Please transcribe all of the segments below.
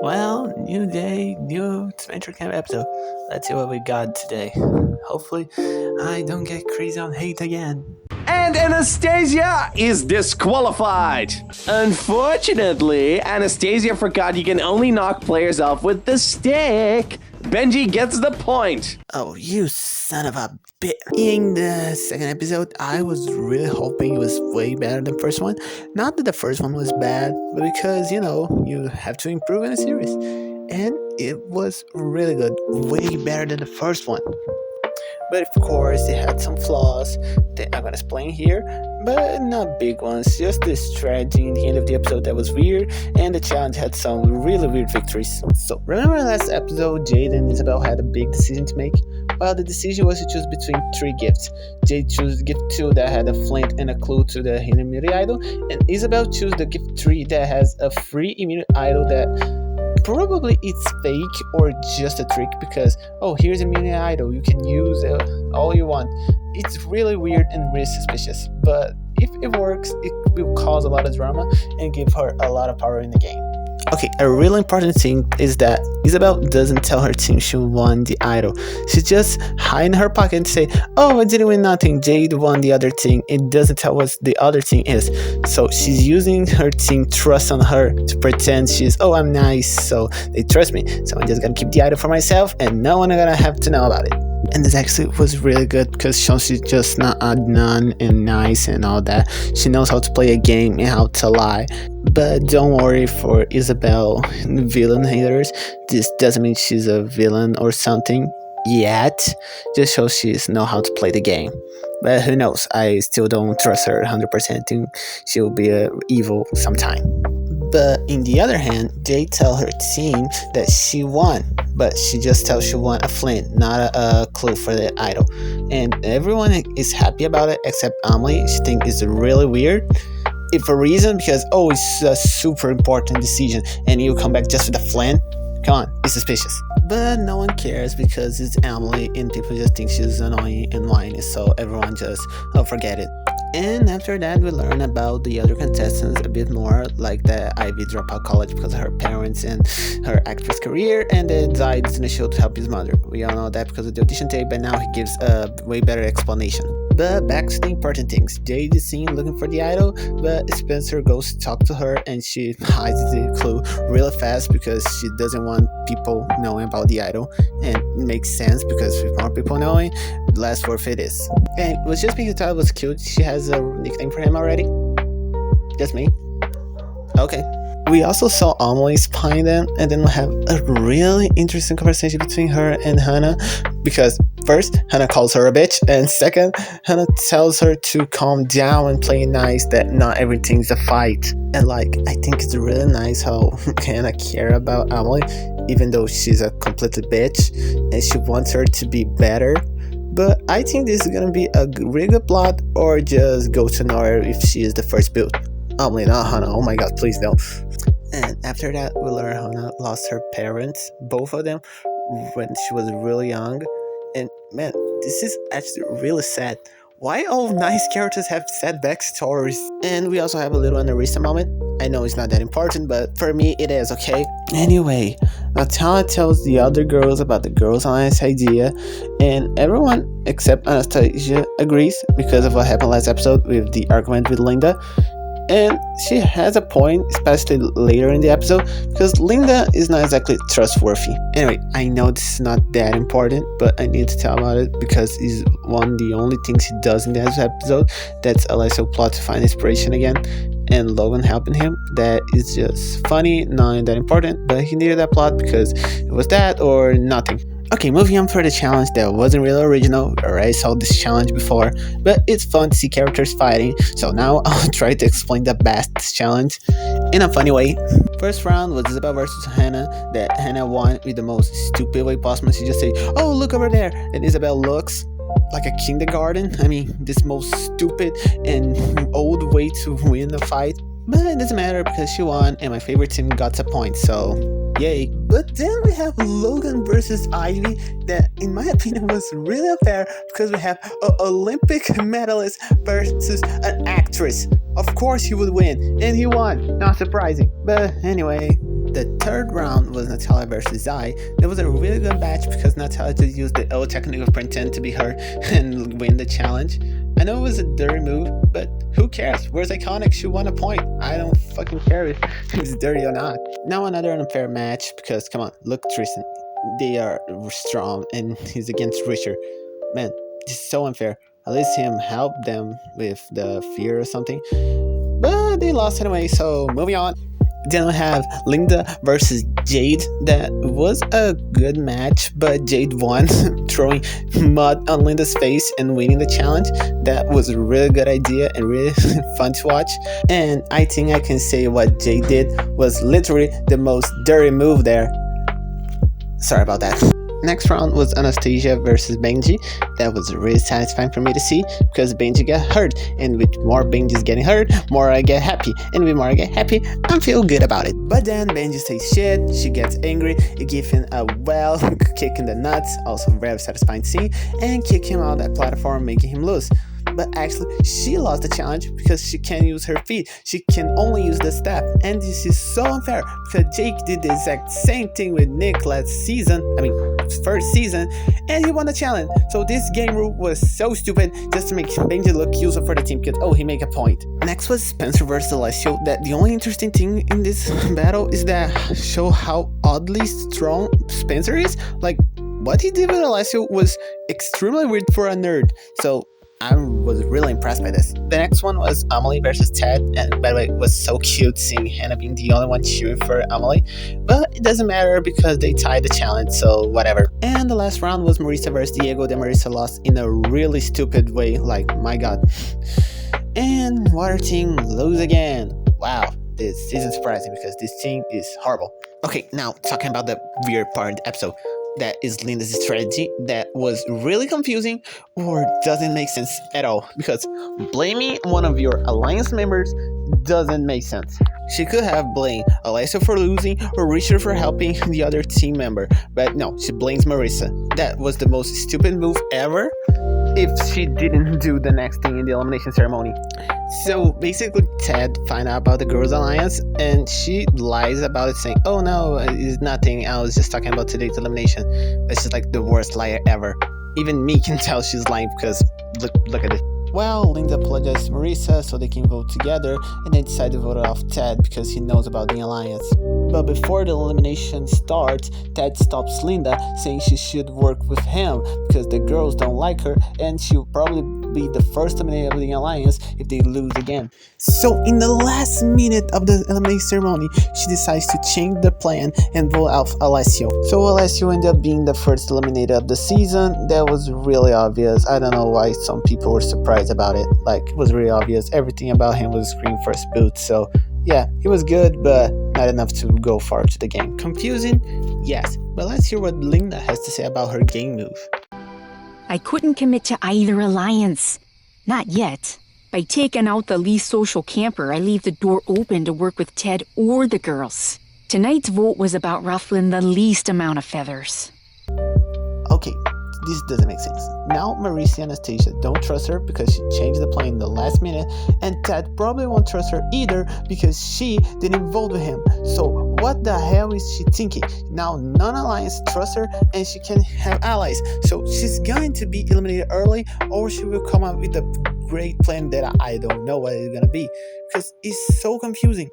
Well, new day, new Disventure Camp episode. Let's see what we got today. Hopefully, I don't get crazy on hate again. And Anastasia is disqualified. Unfortunately, Anastasia forgot you can only knock players off with the stick. Benji gets the point. Oh, you son of a bitch. In the second episode, I was really hoping it was way better than the first one. Not that the first one was bad, but because, you have to improve in a series. And it was really good. Way better than the first one. But of course, it had some flaws that I'm gonna explain here, but not big ones. Just the strategy in the end of the episode that was weird, and the challenge had some really weird victories. So, remember last episode, Jade and Isabel had a big decision to make? Well, the decision was to choose between 3 gifts. Jade chose gift 2 that had a flint and a clue to the hidden immunity idol, and Isabel chose the gift 3 that has a free immunity idol that probably it's fake or just a trick because, here's a mini idol, you can use all you want. It's really weird and really suspicious, but if it works, it will cause a lot of drama and give her a lot of power in the game. Okay, a really important thing is that Isabel doesn't tell her team she won the idol. She just hide in her pocket and say, I didn't win nothing, Jade won the other thing. It doesn't tell what the other thing is. So she's using her team trust on her to pretend I'm nice, so they trust me. So I'm just gonna keep the idol for myself and no one gonna have to know about it. And this actually was really good because she's just not none and nice and all that. She knows how to play a game and how to lie. But don't worry for Isabel villain haters. This doesn't mean she's a villain or something yet. Just shows she knows how to play the game. But who knows? I still don't trust her 100%. Think she'll be evil sometime. But in the other hand, they tell her team that she won, but she just tells she won a flint, not a clue for the idol. And everyone is happy about it except Amelie. She thinks it's really weird. If for a reason, because it's a super important decision and you come back just with a flint, come on, it's suspicious. But no one cares because it's Emily and people just think she's annoying and whiny, so everyone just forget it. And after that, we learn about the other contestants a bit more, like that Ivy dropped out college because of her parents and her actress career, and then died in the show to help his mother. We all know that because of the audition tape, but now he gives a way better explanation. But back to the important things. Jade is seen looking for the idol, but Spencer goes to talk to her and she hides the clue really fast because she doesn't want people knowing about the idol. And it makes sense because with more people knowing, less worth it is. And it was just because I thought it was cute. She has a nickname for him already. Just me. Okay. We also saw Amelie spying them, and then we have a really interesting conversation between her and Hannah because first, Hannah calls her a bitch, and second, Hannah tells her to calm down and play nice, that not everything's a fight. And I think it's really nice how Hannah cares about Amelie, even though she's a completely bitch, and she wants her to be better. But I think this is gonna be a really good plot, or just go to nowhere if she is the first build. Amelie, not Hannah. Oh my god, please no. And after that, we learn Hannah lost her parents, both of them, when she was really young. And man, this is actually really sad. Why all nice characters have sad backstories? And we also have a little Anarista moment. I know it's not that important, but for me it is, okay? Anyway, Natalia tells the other girls about the Girls' Alliance idea, and everyone except Anastasia agrees because of what happened last episode with the argument with Lynda. And she has a point, especially later in the episode, because Lynda is not exactly trustworthy. Anyway, I know this is not that important, but I need to tell about it because it's one of the only things he does in this episode. That's Alessio plot to find inspiration again, and Logan helping him. That is just funny, not that important, but he needed that plot because it was that or nothing. Okay, moving on for the challenge that wasn't really original. We already saw this challenge before, but it's fun to see characters fighting, so now I'll try to explain the best challenge in a funny way. First round was Isabel versus Hannah, that Hannah won with the most stupid way possible. She just say, look over there, and Isabel looks like a kindergarten. I mean, this most stupid and old way to win a fight. But it doesn't matter because she won and my favorite team got a point, so yay. But then we have Logan versus Ivy, that in my opinion was really unfair because we have an Olympic medalist versus an actress. Of course he would win, and he won, not surprising. But anyway, The third round was Natalia versus Zai. It was a really good match because Natalia just used the old technique of pretend to be her and win the challenge. I know it was a dirty move, but who cares? Where's Iconic? She won a point. I don't fucking care if it's dirty or not. Now another unfair match because, come on, look Tristan. They are strong and he's against Richard. Man, this is so unfair. At least him helped them with the fear or something. But they lost anyway, so moving on. Then we have Lynda versus Jade. That was a good match, but Jade won, throwing mud on Lynda's face and winning the challenge. That was a really good idea and really fun to watch. And I think I can say what Jade did was literally the most dirty move there. Sorry about that. Next round was Anastasia versus Benji. That was really satisfying for me to see because Benji got hurt, and with more Benji's getting hurt, more I get happy, and with more I get happy, I feel good about it. But then Benji says shit, she gets angry, you give him a well kick in the nuts, also very satisfying to see, and kick him out that platform, making him lose. But actually, she lost the challenge because she can't use her feet. She can only use the step. And this is so unfair because Jake did the exact same thing with Nick last season. First season. And he won the challenge. So this game rule was so stupid just to make Benji look useful for the team because, oh, he make a point. Next was Spencer versus Alessio. That the only interesting thing in this battle is that show how oddly strong Spencer is. Like, what he did with Alessio was extremely weird for a nerd. So I was really impressed by this. The next one was Amelie versus Ted, and by the way, it was so cute seeing Hannah being the only one cheering for Amelie, but it doesn't matter because they tied the challenge, so whatever. And the last round was Marissa versus Diego, that Marissa lost in a really stupid way, like, my god. And Water Team lose again. Wow, this isn't surprising because this team is horrible. Okay, now talking about the weird part of the episode. That is Lynda's strategy that was really confusing or doesn't make sense at all, because blaming one of your alliance members doesn't make sense. She could have blamed Alessio for losing or Richard for helping the other team member, but no, she blames Marissa. That was the most stupid move ever if she didn't do the next thing in the elimination ceremony. So basically, Ted find out about the girls' alliance and she lies about it, saying, oh no, it's nothing, I was just talking about today's elimination. It's just like the worst liar ever. Even me can tell she's lying because look at it. Well, Lynda apologized to Marissa so they can go together, and they decide to vote off Ted because he knows about the alliance. But before the elimination starts, Ted stops Lynda, saying she should work with him because the girls don't like her and she'll probably be the first eliminated of the alliance if they lose again. So in the last minute of the elimination ceremony, she decides to change the plan and vote off Alessio. So Alessio ended up being the first eliminated of the season. That was really obvious. I don't know why some people were surprised about it. Like, it was really obvious. Everything about him was screaming first boot. So yeah, he was good, but not enough to go far to the game. Confusing? Yes. But let's hear what Lynda has to say about her game move. I couldn't commit to either alliance. Not yet. By taking out the least social camper, I leave the door open to work with Ted or the girls. Tonight's vote was about ruffling the least amount of feathers. Okay, this doesn't make sense. Now Marissa and Anastasia don't trust her because she changed the plan in the last minute, and Ted probably won't trust her either because she didn't vote with him. So what the hell is she thinking? Now non-alliance trusts her and she can have allies. So she's going to be eliminated early, or she will come up with a great plan that I don't know what it's gonna be because it's so confusing.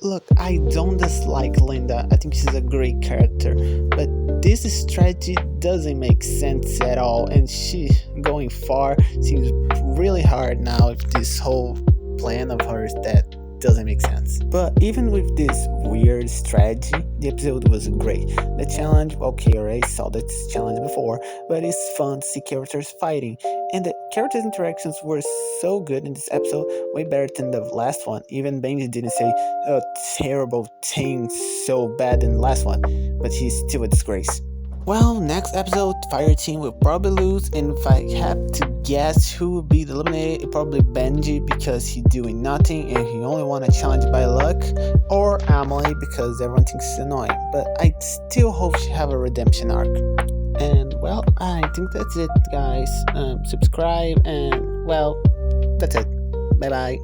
Look, I don't dislike Lynda. I think she's a great character, but this strategy doesn't make sense at all, and she going far seems really hard now with this whole plan of hers that doesn't make sense. But even with this weird strategy, the episode was great. The challenge, okay, I already saw this challenge before, but it's fun to see characters fighting, and the characters' interactions were so good in this episode, way better than the last one. Even Benji didn't say a terrible thing so bad in the last one, but he's still a disgrace. Well, next episode, Fire Team will probably lose, and if I have to guess who will be eliminated, it's probably Benji because he's doing nothing and he only won a challenge by luck, or Amelie because everyone thinks it's annoying, but I still hope she have a redemption arc. And well, I think that's it, guys. Subscribe, and well, that's it. Bye bye.